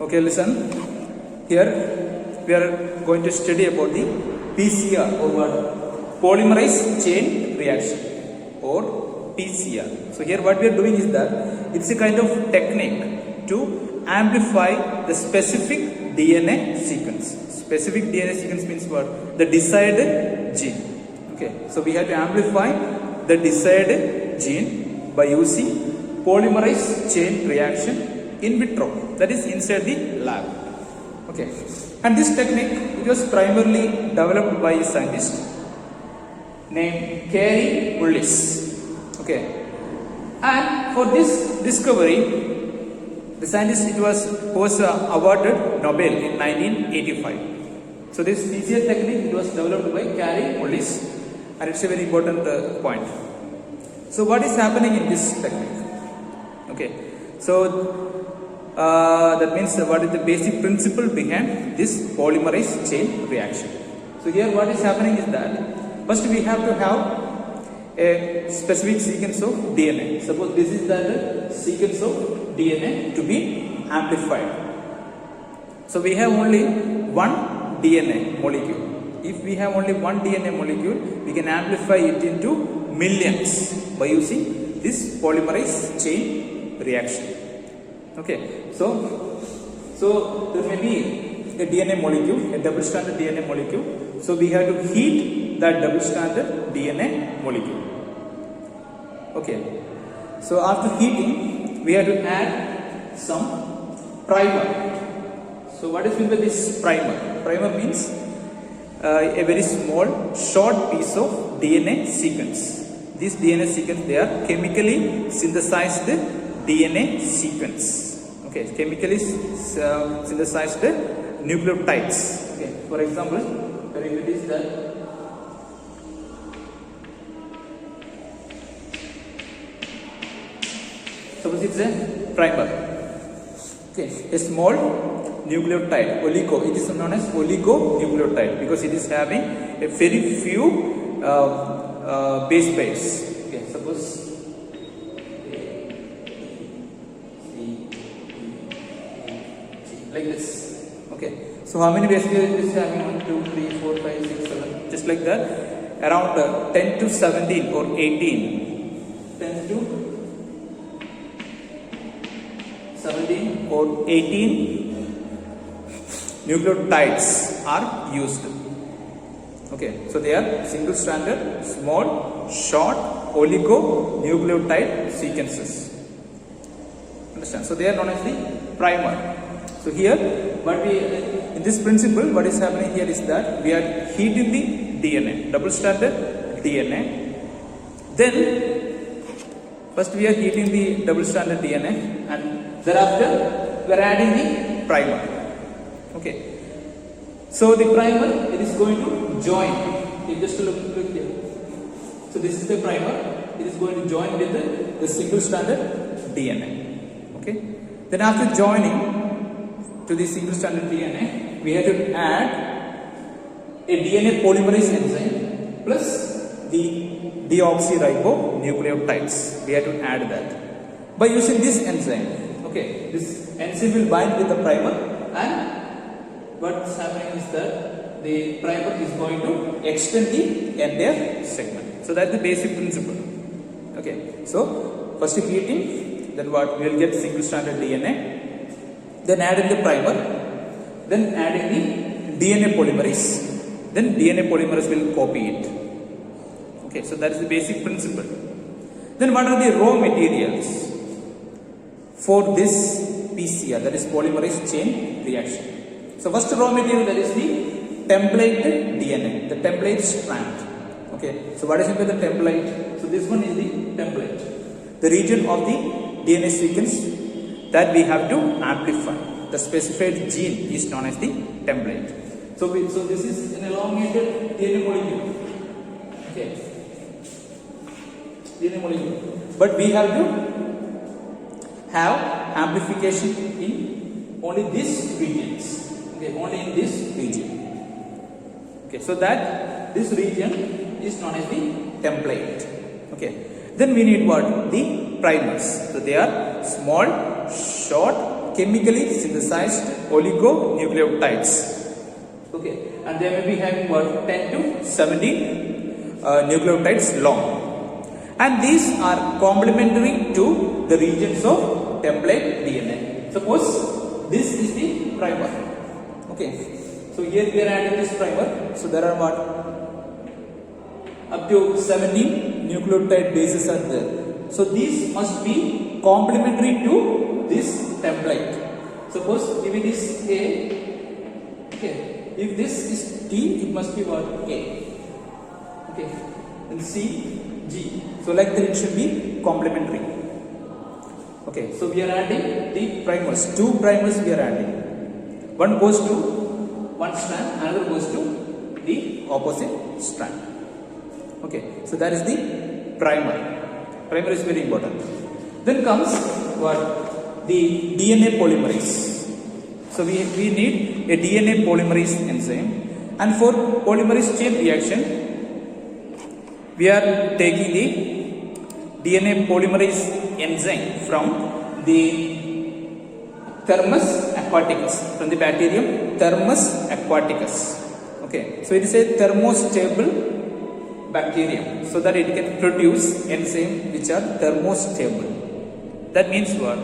Okay, listen. Here we are going to study about the PCR or what? Polymerase chain reaction or PCR. So here what we are doing is that it's a kind of technique to amplify the specific DNA sequence. Specific DNA sequence means what? The desired gene. Okay, so we have to amplify the desired gene by using polymerase chain reaction in vitro, that is inside the lab. Okay, and this technique, it was primarily developed by a scientist named Carey Mullis. Okay, and for this discovery, the scientist was awarded Nobel in 1985. So this PCR technique, it was developed by Carey Mullis, and it's a very important point. So what is happening in this technique? Okay, so that means what is the basic principle behind this polymerase chain reaction. So here what is happening is that first we have to have a specific sequence of DNA. Suppose this is the sequence of DNA to be amplified. So we have only one DNA molecule. If we have only one DNA molecule, we can amplify it into millions by using this polymerase chain reaction. Okay, so there may be a DNA molecule, a double stranded DNA molecule. So we have to heat that double stranded DNA molecule. Okay, so after heating, we have to add some primer. So what is meant by this primer? Primer means a very small short piece of DNA sequence. This DNA sequence, they are chemically synthesized DNA sequence. Okay, chemically synthesized nucleotides. Okay, for example, if it is that suppose it's a primer. Okay, a small nucleotide, oligo. It is known as oligonucleotide because it is having a very few base pairs. Okay, suppose like this. Okay, so how many base pairs is having? 1, 2, 3, 4, 5, 6, 7, just like that. Around 10 to 17 or 18. 10 to 17 or 18 nucleotides are used. Okay, so they are single stranded, small, short oligonucleotide sequences. Understand? So they are known as the primer. So here, in this principle, what is happening here is that we are heating the DNA, double stranded DNA. Then first we are heating the double stranded DNA, and thereafter we are adding the primer. Okay, so the primer, it is going to join. Just look here. So this is the primer. It is going to join with the single stranded DNA. Okay, then after joining to the single stranded DNA, we have to add a DNA polymerase enzyme plus the deoxyribonucleotides. We have to add that by using this enzyme. Okay, this enzyme will bind with the primer, and what's happening is that the primer is going to extend the entire segment. So that's the basic principle. Okay, so first heating, then what? We will get single stranded DNA, then adding the primer, then adding the DNA polymerase, then DNA polymerase will copy it. Okay, so that is the basic principle. Then what are the raw materials for this PCR, that is polymerase chain reaction? So first raw material, that is the template DNA, the template strand. Okay, so what is it with the template? So this one is the template, the region of the DNA sequence that we have to amplify. The specified gene is known as the template. So this is an elongated DNA molecule. Okay, DNA molecule, but we have to have amplification in only these regions. Okay, only in this region. Okay, so that this region is known as the template. Okay, then we need what? The primers. So they are small, short, chemically synthesized oligonucleotides. Okay, and they may be having what 10 to 17 nucleotides long, and these are complementary to the regions of template DNA. Suppose this is the primer. Okay, so here we are adding this primer. So there are what up to 17 nucleotide bases are there. So these must be complementary to this template. Suppose if it is A, okay. If this is T, it must be what? A. Okay. And C, G. So like that it should be complementary. Okay. So we are adding the primers. Two primers we are adding. One goes to one strand, another goes to the opposite strand. Okay. So that is the primer. Primer is very important. Then comes what? The DNA polymerase. So we need a DNA polymerase enzyme, and for polymerase chain reaction we are taking the DNA polymerase enzyme from the Thermus aquaticus, from the bacterium Thermus aquaticus. Okay, so it is a thermostable bacterium, so that it can produce enzymes which are thermostable. That means what?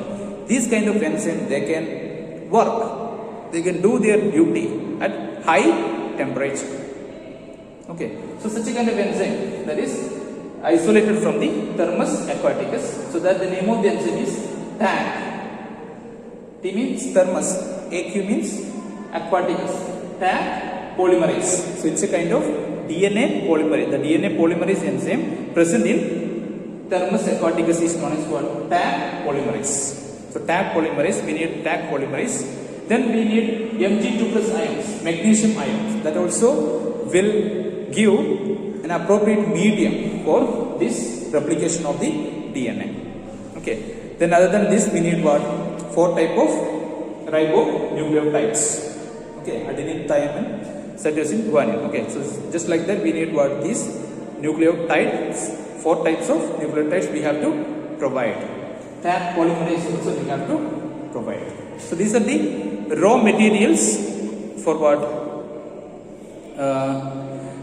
These kind of enzymes, they can work. They can do their duty at high temperature. Okay, so such a kind of enzyme that is isolated from the Thermus aquaticus. So that the name of the enzyme is TAG. T means thermus, AQ means aquaticus, TAG polymerase. So it's a kind of DNA polymerase. The DNA polymerase enzyme present in Thermus aquaticus is known as what? TAG polymerase. So TAG polymerase, we need TAG polymerase. Then we need Mg2 plus ions, magnesium ions, that also will give an appropriate medium for this replication of the DNA. Okay. Then other than this, we need what? 4 type of ribonucleotides. Okay, adenine, thymine, cytosine, guanine. Okay, so just like that, we need what? These nucleotides, 4 types of nucleotides we have to provide. TAG polymerase also we have to provide. So these are the raw materials for what?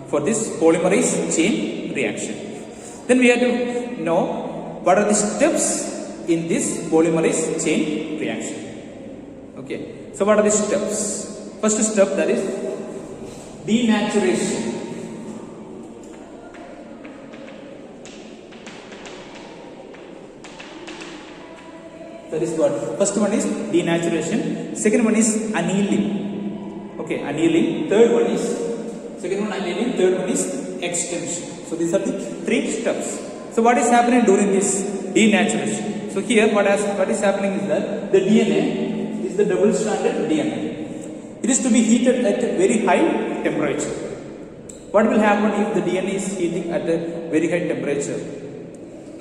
For this polymerase chain reaction. Then we have to know what are the steps in this polymerase chain reaction. Okay. So what are the steps? First step, that is denaturation. That is what? First one is denaturation. Second one is annealing. Okay, annealing. Third one is, second one annealing. Third one is extension. So these are the 3 steps. So what is happening during this denaturation? So here what is happening is that the DNA is the double stranded DNA. It is to be heated at a very high temperature. What will happen if the DNA is heating at a very high temperature?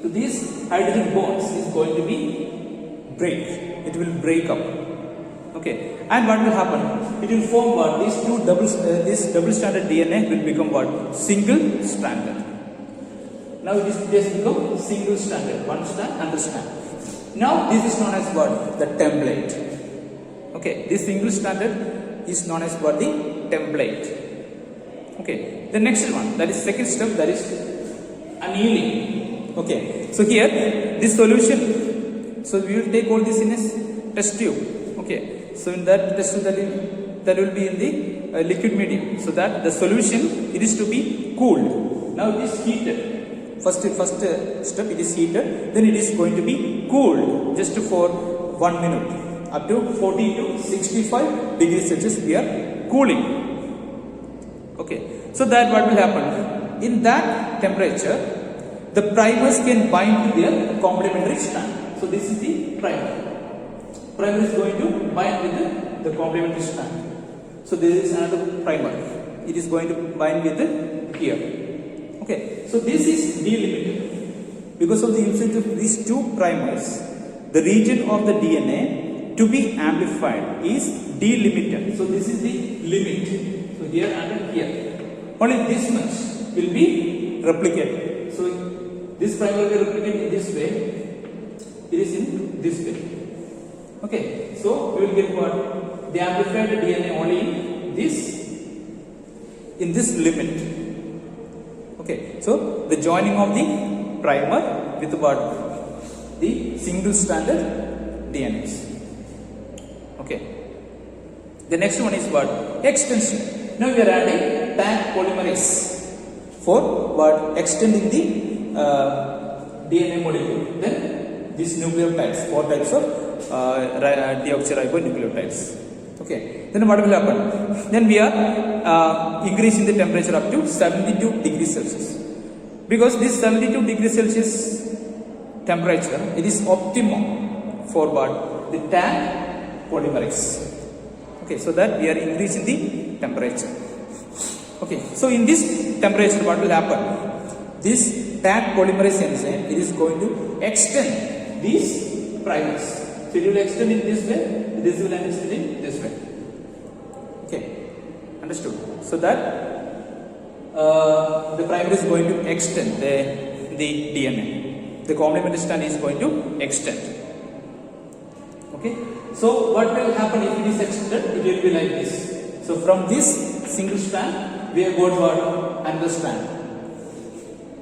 So these hydrogen bonds is going to be break. It will break up. Okay. And what will happen? It will form what? This double stranded DNA will become what? Single stranded. Now it is just become single stranded. One strand, another strand. Now this is known as what? The template. Okay. This single stranded is known as what? The template. Okay. The next one, that is second step, that is annealing. Okay. So here this solution. So we will take all this in a test tube. Okay. So in that test tube, that will be in the liquid medium. So that the solution, it is to be cooled. Now it is heated. First step, it is heated. Then it is going to be cooled just for 1 minute. Up to 40 to 65 degrees Celsius we are cooling. Okay. So that what will happen? In that temperature, the primers can bind to their complementary strand. So this is the primer. Primer is going to bind with the complementary strand. So this is another primer. It is going to bind with here. Okay. So this is delimited. Because of the usage of these 2 primers, the region of the DNA to be amplified is delimited. So this is the limit. So here and here. Only this much will be replicated. So this primer will replicate in this way. It is in this way. Okay, so we will get what? they amplified the DNA only in this limit. Okay, so the joining of the primer with what? The single stranded DNAs. Okay. The next one is what? Extension. Now we are adding Taq polymerase for what? Extending the DNA molecule. Then these nucleotides, 4 types of deoxyribonucleotides. Okay. Then what will happen? Then we are increasing the temperature up to 72 degrees Celsius. Because this 72 degrees Celsius temperature, it is optimum for what? The Taq polymerase. Okay, so that we are increasing the temperature. Okay, so in this temperature, what will happen? This Taq polymerase enzyme, it is going to extend these primers. So it will extend in this way, this will extend in this way. Okay, understood? So that the primer is going to extend the DNA. The complementary strand is going to extend. Okay, so what will happen if it is extended? It will be like this. So from this single strand, we have got what? Another strand.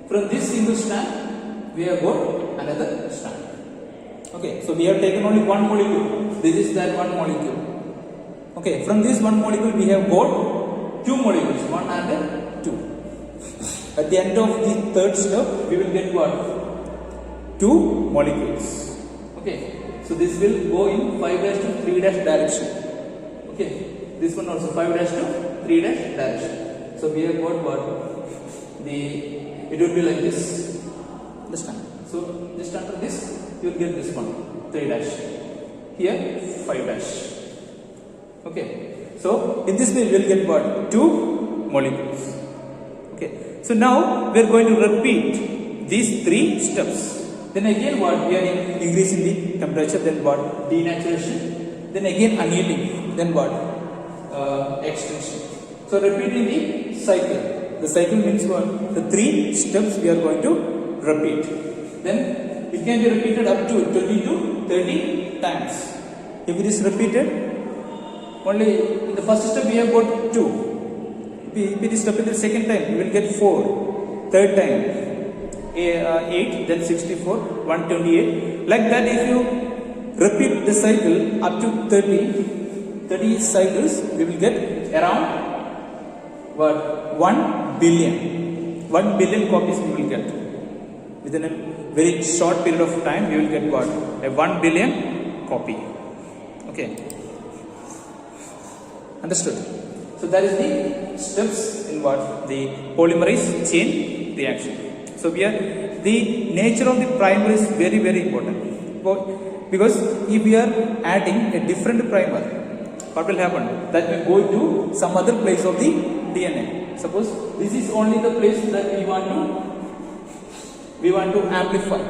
From this single strand, we have got another strand. Okay, so we have taken only one molecule. This is that one molecule. Okay, from this one molecule, we have got two molecules, 1 and 2. At the end of the third step, we will get what? 2 molecules. Okay, so this will go in 5' to 3' direction. Okay, this one also 5' to 3' direction. So we have got what? It will be like this. Understand? So just under this, you will get this one, 3'. Here, 5'. Okay, so in this way, we will get what? 2 molecules. Okay, so now we are going to repeat these 3 steps. Then again what? We are increasing the temperature. Then what? Denaturation. Then again annealing. Then what? Extension. So repeating the cycle. The cycle means what? The 3 steps we are going to repeat. Then it can be repeated up to 20 to 30 times. If it is repeated, only in the first step we have got 2. If it is repeated second time, we will get 4. Third time, 8, then 64, 128. Like that, if you repeat the cycle up to 30 cycles, we will get around what? 1 billion. 1 billion copies we will get. Within a very short period of time, we will get what? A 1 billion copy. Okay. Understood? So that is the steps in what? The polymerase chain reaction. So the nature of the primer is very, very important. Because if we are adding a different primer, what will happen? That will go to some other place of the DNA. Suppose this is only the place that we want to amplify.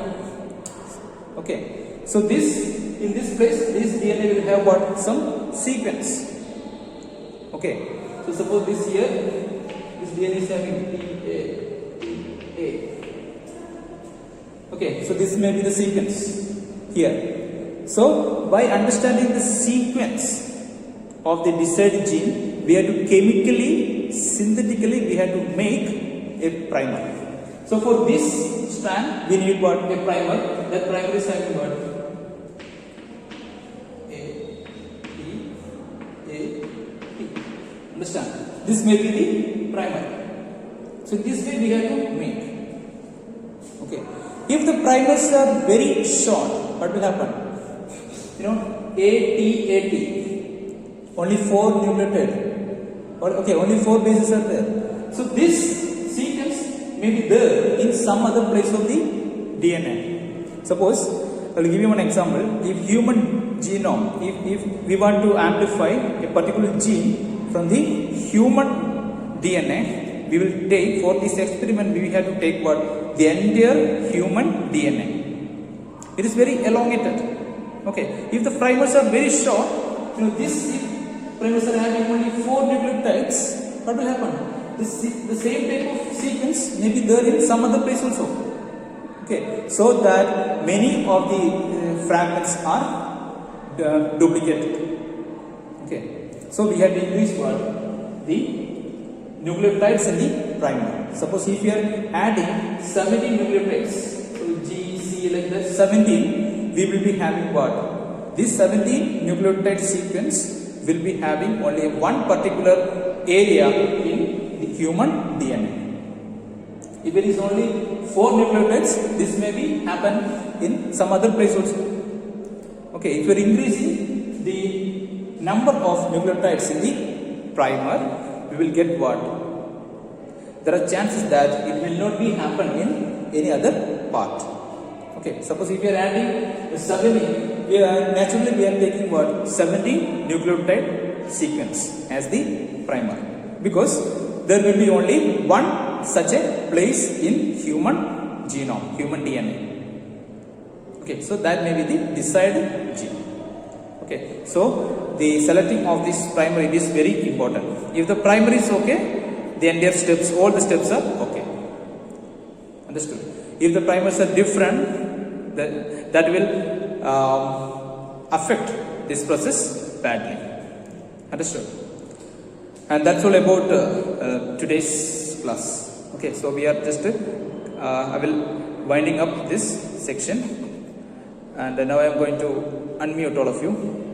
Okay. So in this place, this DNA will have what? Some sequence. Okay. So suppose this here, this DNA is having A. Okay, so this may be the sequence here. So by understanding the sequence of the desired gene, we have to chemically, synthetically, we have to make a primer. So for this strand, we need what? A primer. That primer is having what? A, T, A, T. Understand? This may be the primer. So this way we have to make. Okay. If the primers are very short, what will happen? AT, only 4 nucleotides. Okay, only 4 bases are there. So this sequence may be there in some other place of the DNA. Suppose, I will give you one example. If human genome, if we want to amplify a particular gene from the human DNA, we will take, for this experiment, we have to take what? The entire human DNA. It is very elongated. Okay. If the primers are very short, if primers are having only 4 nucleotides, what will happen? The same type of sequence may be there in some other place also. Okay. So that many of the fragments are duplicated. Okay. So we have to increase what? The nucleotides in the primer. Suppose if we are adding 17 nucleotides, so G, C like that 17, we will be having what? This 17 nucleotide sequence will be having only one particular area in the human DNA. If it is only 4 nucleotides, this may be happen in some other place also. Okay, if you are increasing the number of nucleotides in the primer, we will get what? There are chances that it will not be happen in any other part. Okay, suppose if you are adding 17, naturally we are taking what? 17 nucleotide sequence as the primer, because there will be only one such a place in human genome, human DNA. Okay, so that may be the desired gene. Okay, so the selecting of this primer, it is very important. If the primer is okay, the entire steps, all the steps are okay. Understood? If the primers are different, that will affect this process badly. Understood? And that's all about today's class. Okay, so we are just I will winding up this section, and now I am going to unmute all of you.